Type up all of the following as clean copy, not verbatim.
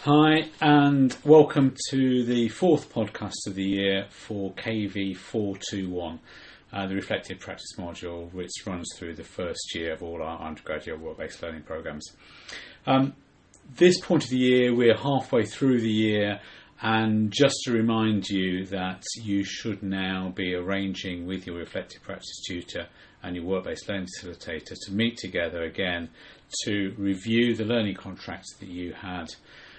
Hi, and welcome to the fourth podcast of the year for KV421, the Reflective Practice module, which runs through the first year of all our undergraduate work-based learning programs. This point of the year, we're halfway through the year, and just to remind you that you should now be arranging with your Reflective Practice tutor and your work-based learning facilitator to meet together again to review the learning contracts that you had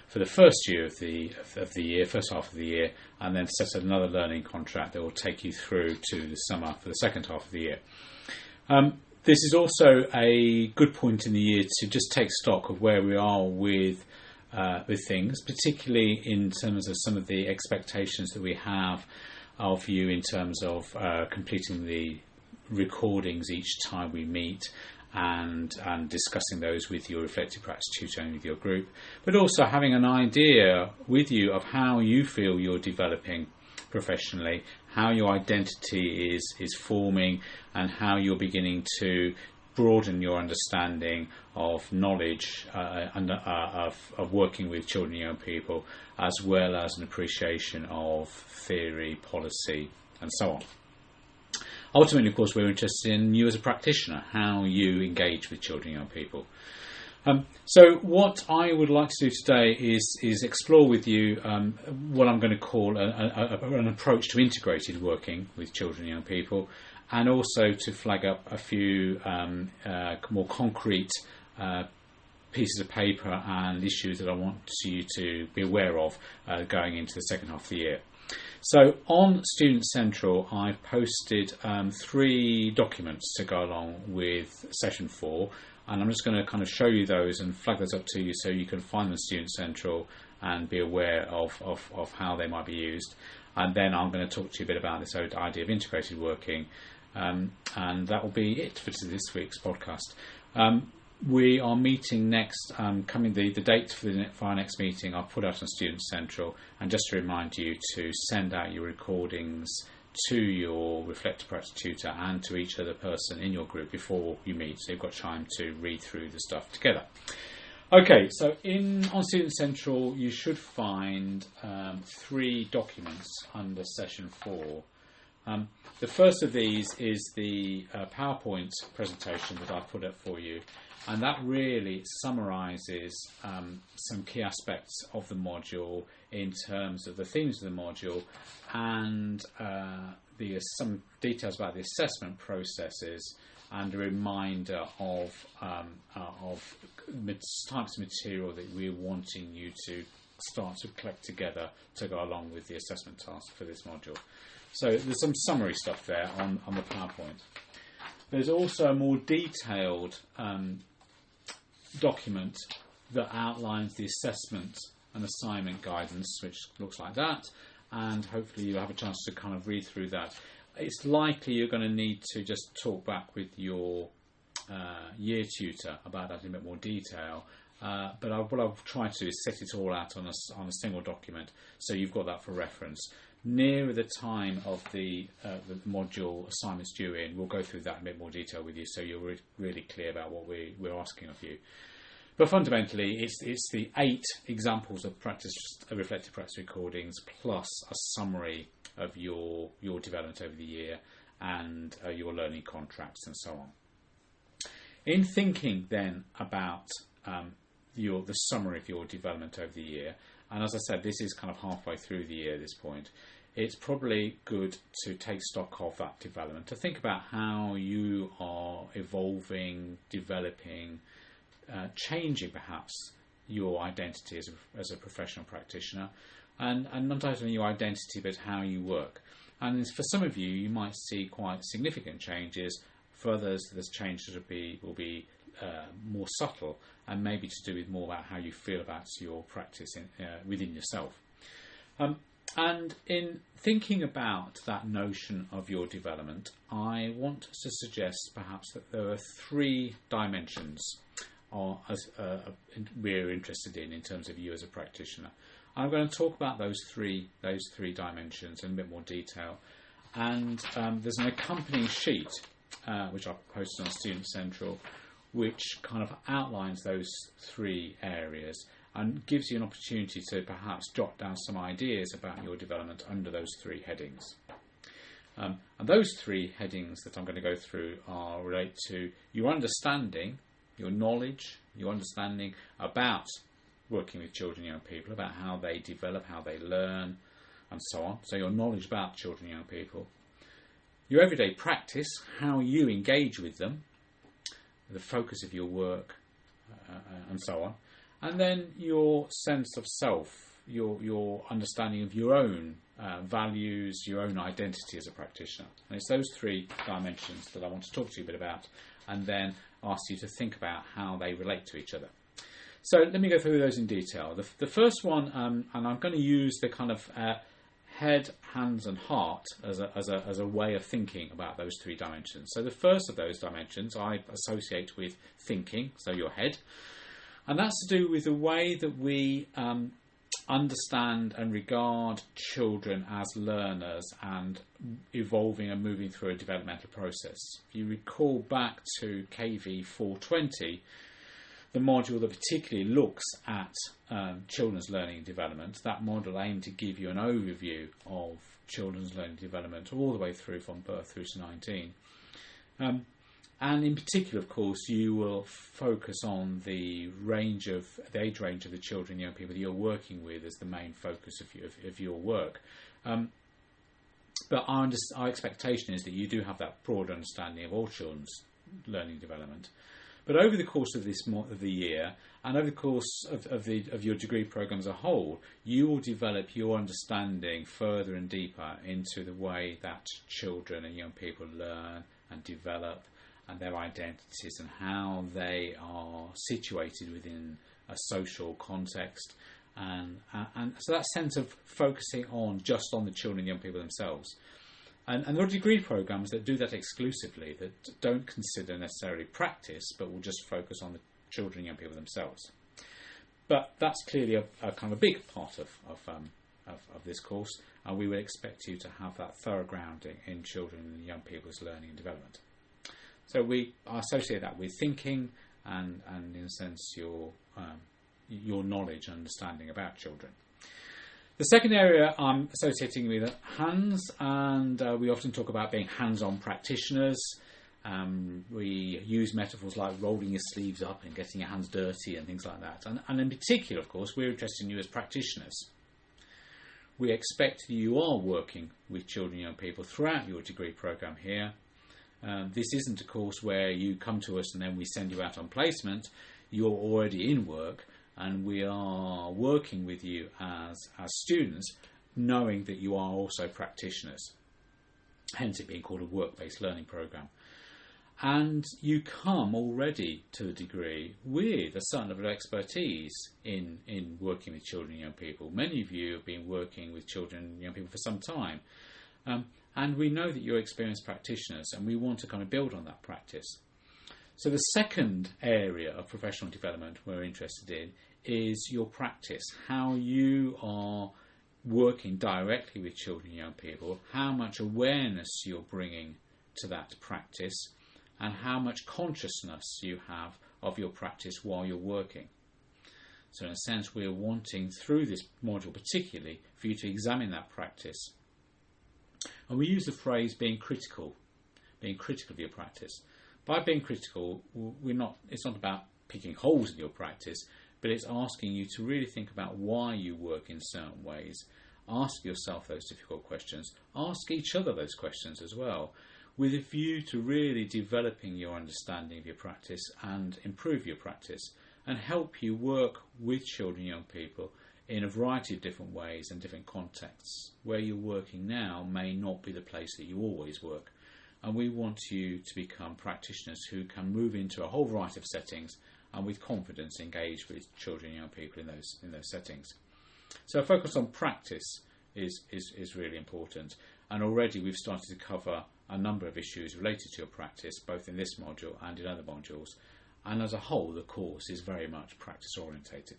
for the first year of the year, first half of the year, and then set another learning contract that will take you through to the summer for the second half of the year. This is also a good point in the year to just take stock of where we are with things, particularly in terms of some of the expectations that we have of you in terms of completing the recordings each time we meet, and discussing those with your Reflective Practice tutor and with your group, but also having an idea with you of how you feel you're developing professionally, how your identity is forming, and how you're beginning to broaden your understanding of knowledge of working with children and young people, as well as an appreciation of theory, policy, and so on. Ultimately, of course, we're interested in you as a practitioner, how you engage with children and young people. So what I would like to do today is explore with you what I'm going to call an approach to integrated working with children and young people, and also to flag up a few more concrete pieces of paper and issues that I want you to be aware of going into the second half of the year. So on Student Central, I've posted 3 documents to go along with Session 4, and I'm just going to kind of show you those and flag those up to you so you can find them on Student Central and be aware of how they might be used. And then I'm going to talk to you a bit about this idea of integrated working, and that will be it for this week's podcast. We are meeting next, the date for our next meeting I'll put out on Student Central, and just to remind you to send out your recordings to your Reflective Practice tutor and to each other person in your group before you meet, so you've got time to read through the stuff together. Okay, so on Student Central you should find 3 documents under Session 4. The first of these is the PowerPoint presentation that I've put up for you, and that really summarises some key aspects of the module in terms of the themes of the module, and some details about the assessment processes, and a reminder of types of material that we're wanting you to start to collect together to go along with the assessment task for this module. So there's some summary stuff there on the PowerPoint. There's also a more detailed document that outlines the assessment and assignment guidance, which looks like that, and hopefully you'll have a chance to kind of read through that. It's likely you're going to need to just talk back with your year tutor about that in a bit more detail, but what I've tried to do is set it all out on a single document, so you've got that for reference. Nearer the time of the module assignments due in, we'll go through that in a bit more detail with you, so you're really clear about what we're asking of you. But fundamentally, it's the 8 examples of reflective practice recordings plus a summary of your development over the year and your learning contracts and so on. In thinking then about the summary of your development over the year, and as I said, this is kind of halfway through the year at this point, it's probably good to take stock of that development, to think about how you are evolving, developing, changing perhaps your identity as a professional practitioner, and not only your identity but how you work. And for some of you, you might see quite significant changes. For others, this change will be more subtle and maybe to do with more about how you feel about your practice within yourself. And in thinking about that notion of your development, I want to suggest perhaps that there are 3 dimensions we're interested in terms of you as a practitioner. I'm going to talk about those three dimensions in a bit more detail, and there's an accompanying sheet which I've posted on Student Central, which kind of outlines those three areas and gives you an opportunity to perhaps jot down some ideas about your development under those three headings. And those three headings that I'm going to go through relate to your understanding, your knowledge, your understanding about working with children and young people, about how they develop, how they learn, and so on. So your knowledge about children and young people. Your everyday practice, how you engage with them, the focus of your work, and so on. And then your sense of self, your understanding of your own values, your own identity as a practitioner. And it's those three dimensions that I want to talk to you a bit about, and then ask you to think about how they relate to each other. So let me go through those in detail. The first one, and I'm going to use the kind of head, hands and heart as a way of thinking about those three dimensions. So the first of those dimensions I associate with thinking, so your head, and that's to do with the way that we understand and regard children as learners and evolving and moving through a developmental process. If you recall back to KV420, the module that particularly looks at children's learning and development, that module aimed to give you an overview of children's learning and development all the way through from birth through to 19. And in particular, of course, you will focus on the age range of the children and young people that you're working with as the main focus of your work. But our expectation is that you do have that broad understanding of all children's learning and development. But over the course of the year, and over the course of your degree programme as a whole, you will develop your understanding further and deeper into the way that children and young people learn and develop, and their identities and how they are situated within a social context, and so that sense of focusing just on the children and young people themselves. And there are degree programmes that do that exclusively, that don't consider necessarily practice, but will just focus on the children and young people themselves. But that's clearly a kind of a big part of this course, and we would expect you to have that thorough grounding in children and young people's learning and development. So we associate that with thinking and in a sense your knowledge and understanding about children. The second area I'm associating with hands, and we often talk about being hands-on practitioners. We use metaphors like rolling your sleeves up and getting your hands dirty and things like that. And in particular, of course, we're interested in you as practitioners. We expect you are working with children and young people throughout your degree programme here. This isn't a course where you come to us and then we send you out on placement. You're already in work, and we are working with you as students, knowing that you are also practitioners, hence it being called a work-based learning programme. And you come already to the degree with a certain level of expertise in working with children and young people. Many of you have been working with children and young people for some time. And we know that you're experienced practitioners, and we want to kind of build on that practice. So the second area of professional development we're interested in is your practice, how you are working directly with children and young people, how much awareness you're bringing to that practice, and how much consciousness you have of your practice while you're working. So in a sense, we're wanting, through this module particularly, for you to examine that practice. And we use the phrase being critical of your practice. By being critical, it's not about picking holes in your practice, but it's asking you to really think about why you work in certain ways. Ask yourself those difficult questions. Ask each other those questions as well, with a view to really developing your understanding of your practice and improve your practice, and help you work with children and young people in a variety of different ways and different contexts. Where you're working now may not be the place that you always work. And we want you to become practitioners who can move into a whole variety of settings and with confidence engage with children and young people in those settings. So a focus on practice is really important. And already we've started to cover a number of issues related to your practice, both in this module and in other modules. And as a whole, the course is very much practice orientated.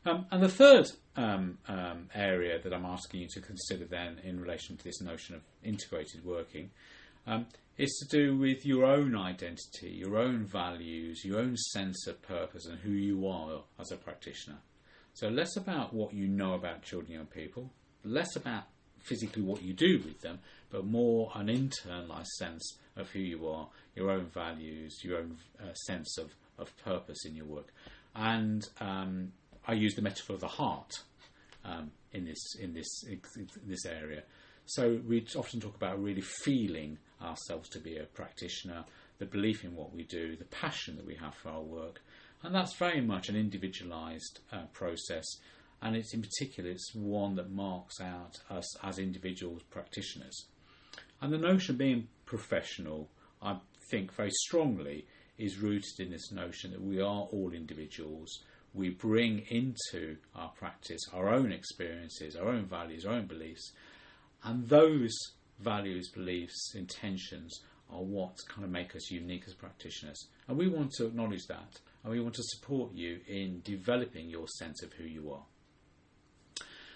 And the third area that I'm asking you to consider then in relation to this notion of integrated working It's to do with your own identity, your own values, your own sense of purpose and who you are as a practitioner. So less about what you know about children and young people, less about physically what you do with them, but more an internalised sense of who you are, your own values, your own sense of purpose in your work. And I use the metaphor of the heart in this area. So we often talk about really feeling ourselves to be a practitioner, the belief in what we do, the passion that we have for our work, and that's very much an individualised process. And it's in particular, it's one that marks out us as individual practitioners. And the notion of being professional, I think very strongly, is rooted in this notion that we are all individuals. We bring into our practice our own experiences, our own values, our own beliefs, and those values, beliefs, intentions are what kind of make us unique as practitioners. And we want to acknowledge that, and we want to support you in developing your sense of who you are.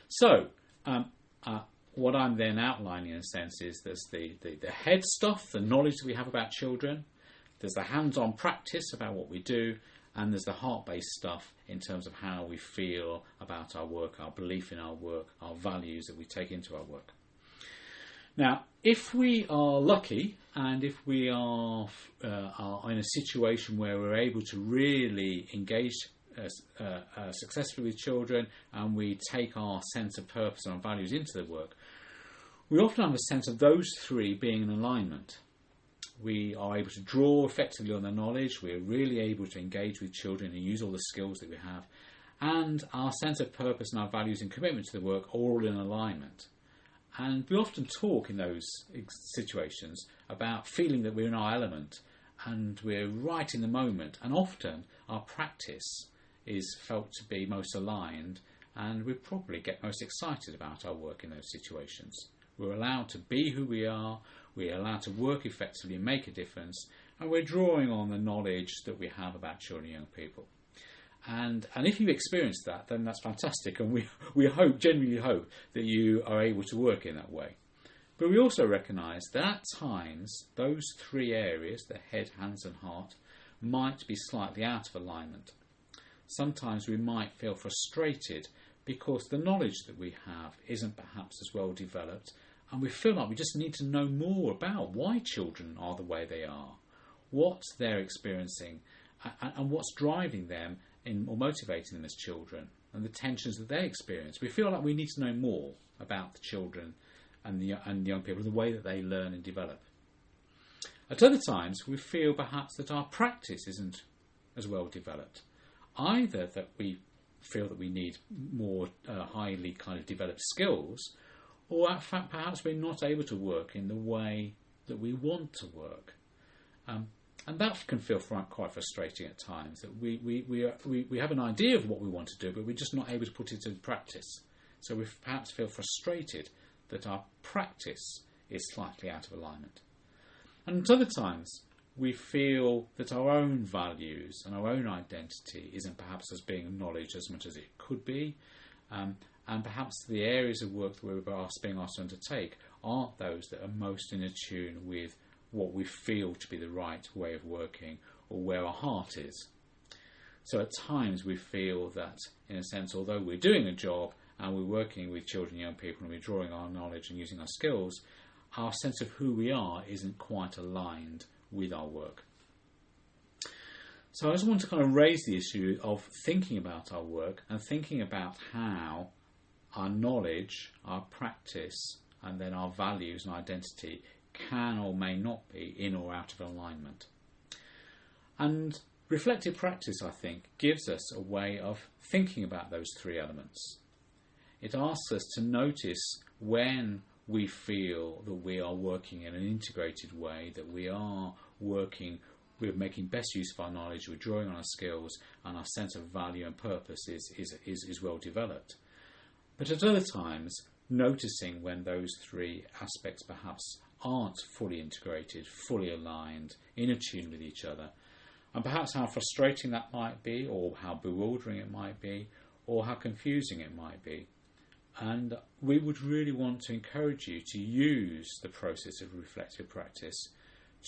So, what I'm then outlining in a sense is there's the head stuff, the knowledge that we have about children, there's the hands-on practice about what we do, and there's the heart-based stuff in terms of how we feel about our work, our belief in our work, our values that we take into our work. Now, if we are lucky and if we are in a situation where we're able to really engage successfully with children and we take our sense of purpose and our values into the work, we often have a sense of those three being in alignment. We are able to draw effectively on the knowledge, we're really able to engage with children and use all the skills that we have, and our sense of purpose and our values and commitment to the work are all in alignment. And we often talk in those situations about feeling that we're in our element and we're right in the moment, and often our practice is felt to be most aligned and we probably get most excited about our work in those situations. We're allowed to be who we are, we're allowed to work effectively and make a difference, and we're drawing on the knowledge that we have about children and young people. And if you've experienced that, then that's fantastic, and we genuinely hope that you are able to work in that way. But we also recognise that at times those three areas, the head, hands and heart, might be slightly out of alignment. Sometimes we might feel frustrated because the knowledge that we have isn't perhaps as well developed, and we feel like we just need to know more about why children are the way they are, what they're experiencing, and what's driving them or motivating them as children, and the tensions that they experience. We feel like we need to know more about the children and the young people, the way that they learn and develop. At other times, we feel perhaps that our practice isn't as well developed. Either that we feel that we need more highly kind of developed skills, or in fact perhaps we're not able to work in the way that we want to work. And that can feel quite frustrating at times, that we have an idea of what we want to do, but we're just not able to put it into practice. So we perhaps feel frustrated that our practice is slightly out of alignment. And at other times, we feel that our own values and our own identity isn't perhaps as being acknowledged as much as it could be, and perhaps the areas of work that we're being asked to undertake aren't those that are most in tune with what we feel to be the right way of working or where our heart is. So at times we feel that, in a sense, although we're doing a job and we're working with children and young people and we're drawing our knowledge and using our skills, our sense of who we are isn't quite aligned with our work. So I just want to kind of raise the issue of thinking about our work and thinking about how our knowledge, our practice, and then our values and identity can or may not be in or out of alignment. And reflective practice, I think, gives us a way of thinking about those three elements. It asks us to notice when we feel that we are working in an integrated way, that we are working, we're making best use of our knowledge, we're drawing on our skills, and our sense of value and purpose is well developed. But at other times, noticing when those three aspects perhaps aren't fully integrated, fully aligned, in tune with each other, and perhaps how frustrating that might be, or how bewildering it might be, or how confusing it might be. And we would really want to encourage you to use the process of reflective practice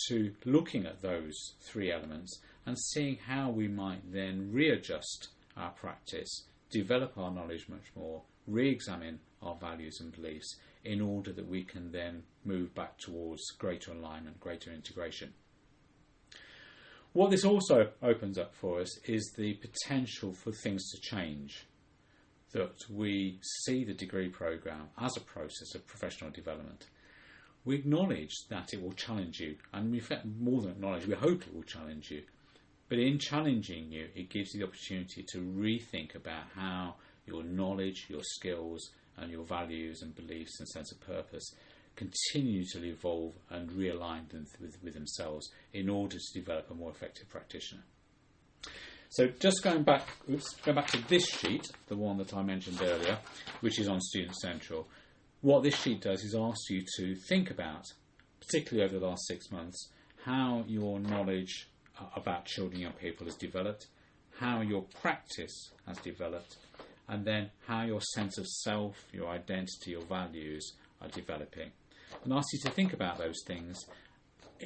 to looking at those three elements and seeing how we might then readjust our practice, develop our knowledge much more, re-examine our values and beliefs in order that we can then move back towards greater alignment, greater integration. What this also opens up for us is the potential for things to change, that we see the degree programme as a process of professional development. We acknowledge that it will challenge you, and in fact, more than acknowledge, we hope it will challenge you. But in challenging you, it gives you the opportunity to rethink about how your knowledge, your skills, and your values and beliefs and sense of purpose continue to evolve and realign them with themselves in order to develop a more effective practitioner. So just go back to this sheet, the one that I mentioned earlier, which is on Student Central. What this sheet does is ask you to think about, particularly over the last 6 months, how your knowledge about children and young people has developed, how your practice has developed, and then how your sense of self, your identity, your values are developing. And ask you to think about those things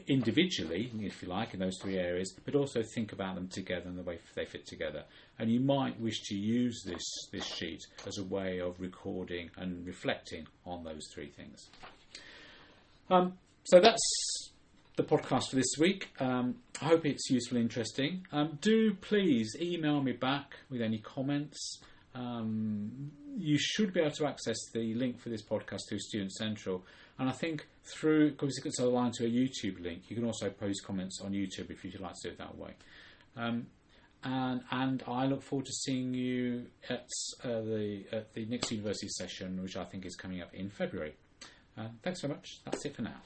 individually, if you like, in those three areas, but also think about them together and the way they fit together. And you might wish to use this sheet as a way of recording and reflecting on those three things. So that's the podcast for this week. I hope it's useful and interesting. Do please email me back with any comments. You should be able to access the link for this podcast through Student Central, and I think because it's aligned to a YouTube link, you can also post comments on YouTube if you'd like to do it that way. And I look forward to seeing you at the next university session, which I think is coming up in February. Thanks very much. That's it for now.